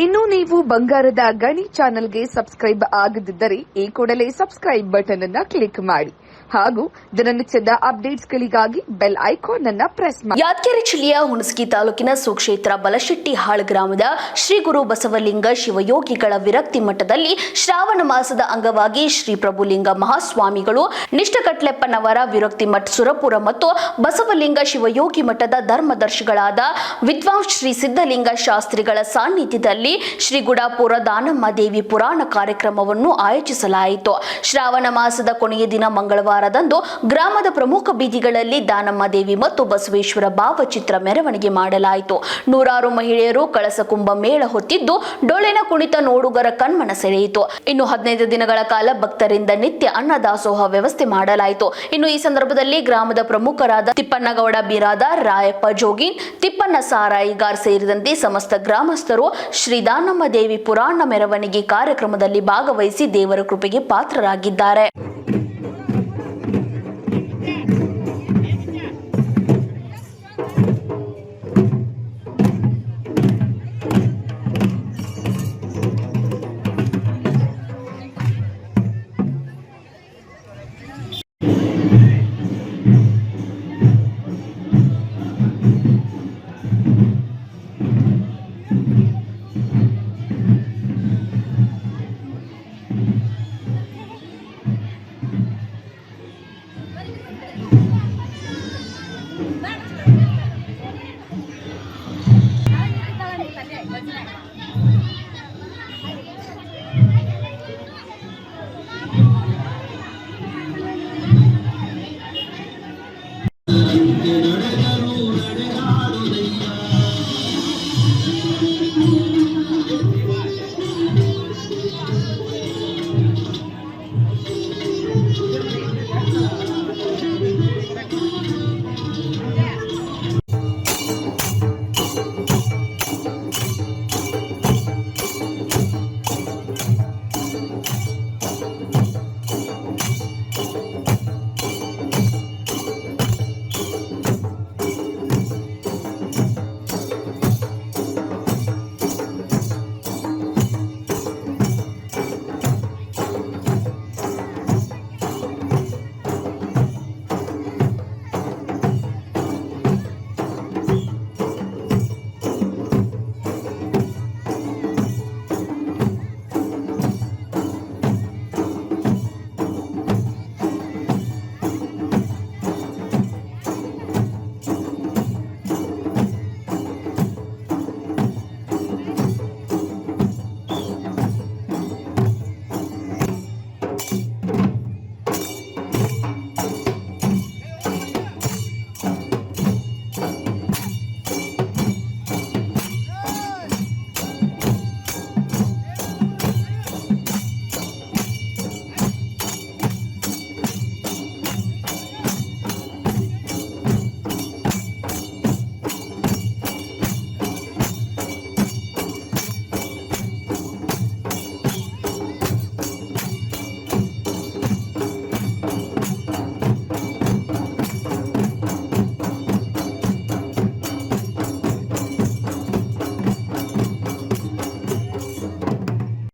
ಇನ್ನು ನೀವು ಬಂಗಾರದ ಗಣಿ ಚಾನೆಲ್ಗೆ ಸಬ್ಸ್ಕ್ರೈಬ್ ಆಗದಿದ್ದರೆ ಈ ಕೂಡಲೇ ಸಬ್ಸ್ಕ್ರೈಬ್ ಬಟನ್ ಅನ್ನು ಕ್ಲಿಕ್ ಮಾಡಿ ಹಾಗೂ ದಿನನಿತ್ಯದ ಅಪ್ಡೇಟ್ಸ್ಗಳಿಗಾಗಿ ಬೆಲ್ ಐಕಾನ್ ಅನ್ನು ಪ್ರೆಸ್ ಮಾಡಿ. ಯಾದಗಿರಿ ಜಿಲ್ಲೆಯ ಹುಣಸಗಿ ತಾಲೂಕಿನ ಸುಕ್ಷೇತ್ರ ಬಲಶೆಟ್ಟಿಹಾಳ್ ಗ್ರಾಮದ ಶ್ರೀ ಗುರು ಬಸವಲಿಂಗ ಶಿವಯೋಗಿಗಳ ವಿರಕ್ತಿ ಮಠದಲ್ಲಿ ಶ್ರಾವಣ ಮಾಸದ ಅಂಗವಾಗಿ ಶ್ರೀ ಪ್ರಭುಲಿಂಗ ಮಹಾಸ್ವಾಮಿಗಳು ನಿಷ್ಠಕಟ್ಲೆಪ್ಪನವರ ವಿರಕ್ತಿ ಮಠ ಸುರಪುರ ಮತ್ತು ಬಸವಲಿಂಗ ಶಿವಯೋಗಿ ಮಠದ ಧರ್ಮದರ್ಶಿಗಳಾದ ವಿದ್ವಾಂಸ ಶ್ರೀ ಸಿದ್ದಲಿಂಗ ಶಾಸ್ತ್ರಿಗಳ ಸಾನ್ನಿಧ್ಯದಲ್ಲಿ ಶ್ರೀ ಗುಡಾಪುರ ದಾನಮ್ಮ ದೇವಿ ಪುರಾಣ ಕಾರ್ಯಕ್ರಮವನ್ನು ಆಯೋಜಿಸಲಾಯಿತು. ಶ್ರಾವಣ ಮಾಸದ ಕೊನೆಯ ದಿನ ಮಂಗಳವಾರದಂದು ಗ್ರಾಮದ ಪ್ರಮುಖ ಬೀದಿಗಳಲ್ಲಿ ದಾನಮ್ಮ ದೇವಿ ಮತ್ತು ಬಸವೇಶ್ವರ ಭಾವಚಿತ್ರ ಮೆರವಣಿಗೆ ಮಾಡಲಾಯಿತು. ನೂರಾರು ಮಹಿಳೆಯರು ಕಳಸ ಕುಂಭ ಮೇಳ ಹೊತ್ತಿದ್ದು ಡೊಳ್ಳಿನ ಕುಣಿತ ನೋಡುಗರ ಕಣ್ಮನ ಸೆಳೆಯಿತು. ಇನ್ನು 15 ದಿನಗಳ ಕಾಲ ಭಕ್ತರಿಂದ ನಿತ್ಯ ಅನ್ನದಾಸೋಹ ವ್ಯವಸ್ಥೆ ಮಾಡಲಾಯಿತು. ಇನ್ನು ಈ ಸಂದರ್ಭದಲ್ಲಿ ಗ್ರಾಮದ ಪ್ರಮುಖರಾದ ತಿಪ್ಪಣ್ಣಗೌಡ ಬಿರಾದಾರ್, ರಾಯಪ್ಪ ಜೋಗಿನ್, ತಿಪ್ಪಣ್ಣ ಸಾರಾಯಿಗಾರ್ ಸೇರಿದಂತೆ ಸಮಸ್ತ ಗ್ರಾಮಸ್ಥರು ಶ್ರೀ ದಾನಮ್ಮ ದೇವಿ ಪುರಾಣ ಮೆರವಣಿಗೆ ಕಾರ್ಯಕ್ರಮದಲ್ಲಿ ಭಾಗವಹಿಸಿ ದೇವರ ಕೃಪೆಗೆ ಪಾತ್ರರಾಗಿದ್ದಾರೆ.